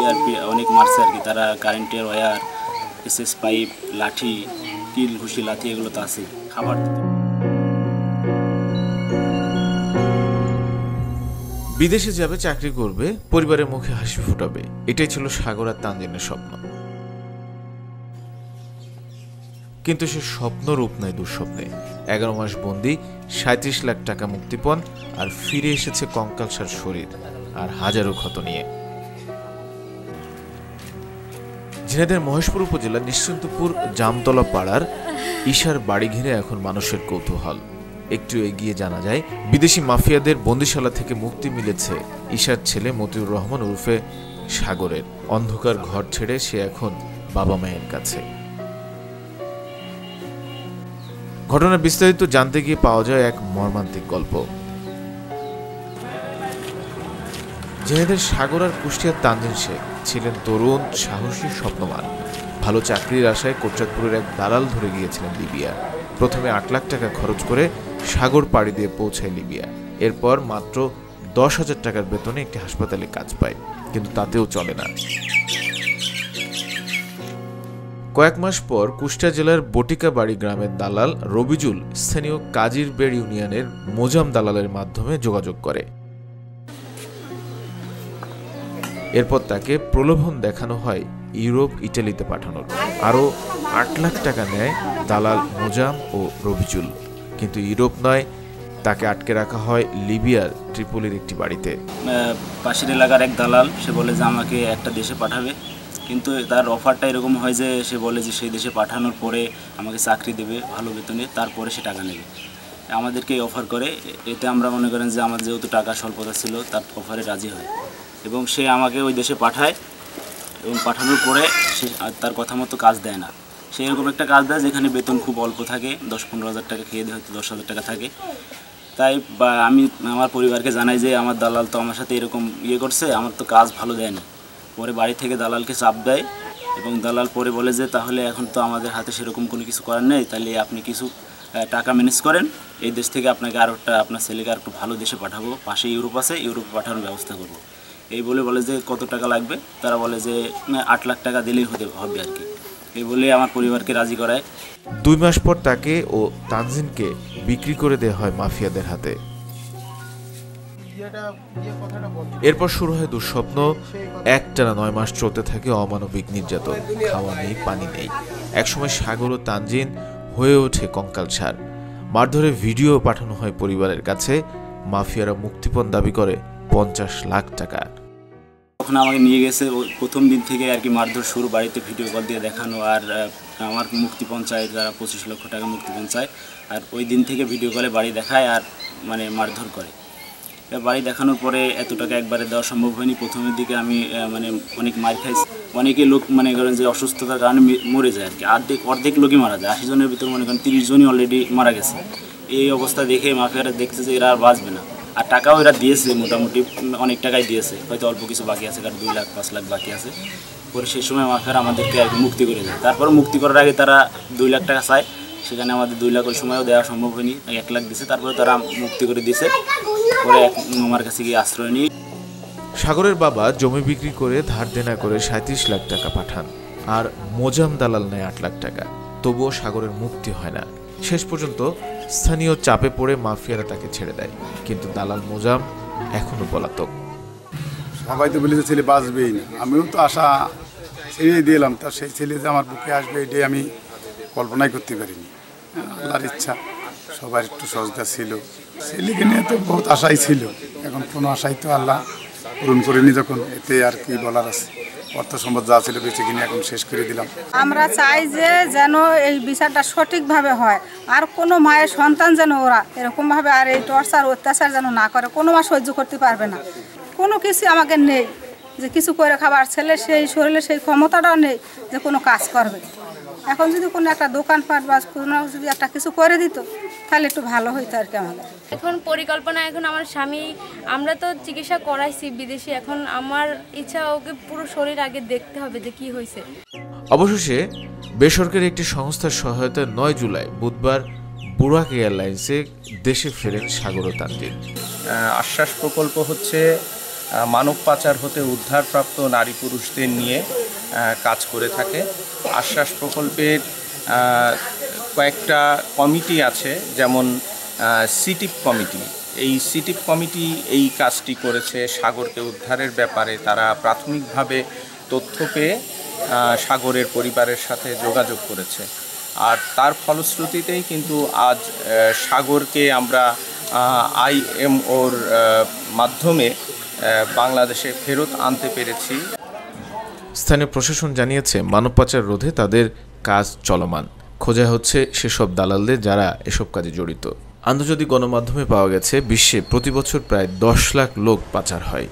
CRP অনেক মারছে আর কি, তারা কারেন্টের ওয়্যার, এসএস পাইপ, লাঠি, কিল ঘুষি লাঠি এগুলো তো আছে। খাবার বিদেশে যাবে, চাকরি করবে, পরিবারের মুখে হাসি ফোটাবে, এটাই ছিল সাগর আর তানজিনের স্বপ্ন। কিন্তু সে স্বপ্ন রূপ নেয় দুঃস্বপ্নে। 11 মাস বন্দি, 37 লাখ টাকা মুক্তিপণ, আর ফিরে এসেছে কঙ্কালসার শরীর আর হাজারো ক্ষত নিয়ে। ঝিনাইদহের মহেশপুর উপজেলার নিশ্চিন্তপুর জামতলা পাড়ার ঈশার বাড়ি ঘিরে এখন মানুষের কৌতূহল। একটু এগিয়ে জানা যায়, বিদেশি মাফিয়াদের বন্দিশালা থেকে মুক্তি মিলেছে ঈশার ছেলে মতিউর রহমান ওরফে সাগরের। অন্ধকার ঘর ছেড়ে সে এখন বাবা মায়ের কাছে। ঘটনার বিস্তারিত জানতে গিয়ে পাওয়া যায় এক মর্মান্তিক গল্প। ঝিনাইদহের সাগর আর কুষ্টিয়ার তানজিন শেখ ছিলেন তরুণ, সাহসী, স্বপ্নবান। ভালো চাকরির আশায় কোটচাঁদপুরের এক দালাল ধরে গিয়েছিলেন লিবিয়া। প্রথমে 8 লাখ টাকা খরচ করে সাগর পাড়ি দিয়ে পৌঁছায় লিবিয়া। এরপর মাত্র 10,000 টাকার বেতনে একটি হাসপাতালে কাজ পায়, কিন্তু তাতেও চলে না। কয়েক মাস পর কুষ্টিয়া জেলার বটিকাবাড়ি গ্রামের দালাল রবিজুল স্থানীয় কাজিরবেড় ইউনিয়নের মোজাম দালালের মাধ্যমে যোগাযোগ করে। এরপর তাকে প্রলোভন দেখানো হয় ইউরোপ, ইটালিতে পাঠানোর। আরও 8 লাখ টাকা নেয় দালাল মোজাম ও রবিজুল, কিন্তু ইউরোপ নয়, তাকে আটকে রাখা হয় লিবিয়ার ট্রিপলির একটি বাড়িতে। পাশের এলাকার এক দালাল, সে বলে যে আমাকে একটা দেশে পাঠাবে, কিন্তু তার অফারটা এরকম হয় যে সে বলে যে সেই দেশে পাঠানোর পরে আমাকে চাকরি দেবে ভালো বেতনে, তারপরে সে টাকা নেবে। আমাদেরকে অফার করে, এতে আমরা মনে করেন যে আমার যেহেতু টাকা স্বল্পতা ছিল, তার অফারে রাজি হয় এবং সে আমাকে ওই দেশে পাঠায় এবং পাঠানোর পরে সে তার কথা মতো কাজ দেয় না। সে এরকম একটা কাজ দেয় যেখানে বেতন খুব অল্প থাকে, 10-15 হাজার টাকা, খেয়ে হয়তো 10,000 টাকা থাকে। তাই আমি আমার পরিবারকে জানাই যে আমার দালাল তো আমার সাথে এরকম করছে, আমার তো কাজ ভালো দেয়নি। পরে বাড়ি থেকে দালালকে চাপ দেয় এবং দালাল পরে বলে যে তাহলে এখন তো আমাদের হাতে সেরকম কোনো কিছু করার নেই, তাহলে আপনি কিছু টাকা ম্যানেজ করেন, এই দেশ থেকে আপনাকে আপনার ছেলেকে আর একটু ভালো দেশে পাঠাবো, পাশে ইউরোপ আছে, ইউরোপে পাঠানোর ব্যবস্থা করবো। এই বলে যে কত টাকা লাগবে, তারা বলে যে 8 লাখ টাকা দিলেই হবে আর কি। এই বলে আমার পরিবারকে রাজি করায়। 2 মাস পর তাকে ও তানজিনকে বিক্রি করে দেওয়া হয় মাফিয়াদের হাতে। এরপর শুরু হয় দুঃস্বপ্ন। একটানা 9 মাস চলতে থাকে অমানবিক নির্যাতন, খাওয়া নেই, পানি নেই। একসময় সাগর ও তানজিন হয়ে ওঠে কঙ্কালসার। মারধরে ভিডিও পাঠানো হয় পরিবারের কাছে। মাফিয়ারা মুক্তিপণ দাবি করে 50 লাখ টাকা। তখন আমাকে নিয়ে গেছে, প্রথম দিন থেকে আর কি মারধর শুরু, বাড়িতে ভিডিও কল দিয়ে দেখানো, আর আমার মুক্তিপণ চায়, যারা 25 লক্ষ টাকা মুক্তিপণ চায়, আর ওই দিন থেকে ভিডিও কলে বাড়ি দেখায় আর মানে মারধর করে। বাড়ি দেখানোর পরে এত টাকা একবারে দেওয়া সম্ভব হয়নি। প্রথমের দিকে আমি মানে অনেক মার খাইছি, অনেকে লোক মনে করেন যে অসুস্থতার কারণে মরে যায় আর কি, অর্ধেক লোকই মারা যায়। 80 জনের ভিতরে মনে করেন 30 জনই অলরেডি মারা গেছে। এই অবস্থা দেখে মাফিয়ারা দেখছে যে এরা আর বাঁচবে না, আর টাকাও এরা দিয়েছে, মোটামুটি অনেক টাকাই দিয়েছে, হয়তো অল্প কিছু বাকি আছে, কারণ 2 লাখ 5 লাখ বাকি আছে। পরে সেই সময় মাফিয়ারা আমাদেরকে আর কি মুক্তি করে দেয়। তারপরে মুক্তি করার আগে তারা 2 লাখ টাকা চায়, সেখানে আমাদের 2 লাখ ওই সময়ও দেওয়া সম্ভব হয়নি, 1 লাখ দিয়েছে। তারপরে তারা মুক্তি করে দিয়েছে, পরে আমার কাছে গিয়ে আশ্রয় নিই। সাগরের বাবা জমি বিক্রি করে ধার দেনা করে 37 লাখ টাকা পাঠান, আর মোজাম দালাল নেয় 8 লাখ টাকা। তবুও সাগরের মুক্তি হয় না। শেষ পর্যন্ত স্থানীয় চাপে পড়ে মাফিয়ারা তাকে ছেড়ে দেয়, কিন্তু দালাল মোজাম এখনো পলাতক। সবাই তো বলেছে ছেলে বাঁচবেই না, আমিও তো আশা ছেড়ে দিলাম, তা সেই ছেলে যে আমার বুকে আসবে এটাই আমি কল্পনাই করতে পারিনি। আল্লাহর ইচ্ছা, সবার একটু সজদা ছিল, ছেলেকে নিয়ে তো বহুত আশাই ছিল, এখন কোনো আশাই তো আল্লাহ পূরণ করেনি, যখন এতে আর কি বলার আছে। অর্থ সম্পদ যা ছিল বেঁচে কিনে এখন শেষ করে দিলাম। আমরা চাই যে যেন এই বিচারটা সঠিকভাবে হয়, আর কোনো মায়ের সন্তান যেন ওরা এরকমভাবে আর এই টর্চার অত্যাচার যেন না করে। কোনো মা সহ্য করতে পারবে না। কোনো কিছু আমাকে নেই যে কিছু করে খাবার, ছেলে সেই শরীরে সেই ক্ষমতাটাও নেই যে কোনো কাজ করবে। এখন যদি কোনো একটা দোকানপাট বা কোনো যদি একটা কিছু করে দিত তাহলে একটু ভালো হইতো আর কি। আমাদের এখন পরিকল্পনা, এখন আমার স্বামী, আমরা তো চিকিৎসা করাইছি বিদেশি, এখন আমার ইচ্ছা ওকে পুরো শরীর আগে দেখতে হবে যে কি হয়েছে। অবশেষে বেসরকারি একটি সংস্থার সহায়তায় 9 জুলাই বুধবার বুরাক এয়ারলাইন্সে দেশে ফেরেন সাগর ও তানজিন। আশ্বাস প্রকল্প হচ্ছে মানব পাচার হতে উদ্ধারপ্রাপ্ত নারী পুরুষদের নিয়ে কাজ করে থাকে। আশ্বাস প্রকল্পের কয়েকটা কমিটি আছে, যেমন সিটিপ কমিটি। এই সিটিপ কমিটি এই কাজটি করেছে সাগরকে উদ্ধারের ব্যাপারে। তারা প্রাথমিকভাবে তথ্য পেয়ে সাগরের পরিবারের সাথে যোগাযোগ করেছে, আর তার ফলশ্রুতিতেই কিন্তু আজ সাগরকে আমরা IMOর মাধ্যমে বাংলাদেশে ফেরত আনতে পেরেছি। স্থানীয় প্রশাসন জানিয়েছে মানব পাচার রোধে তাদের কাজ চলমান। খোঁজা হচ্ছে সেসব দালালদের যারা এসব কাজে জড়িত। আন্তর্জাতিক গণমাধ্যমে পাওয়া গেছে বিশ্বে প্রতি বছর প্রায় 10 লাখ লোক পাচার হয়।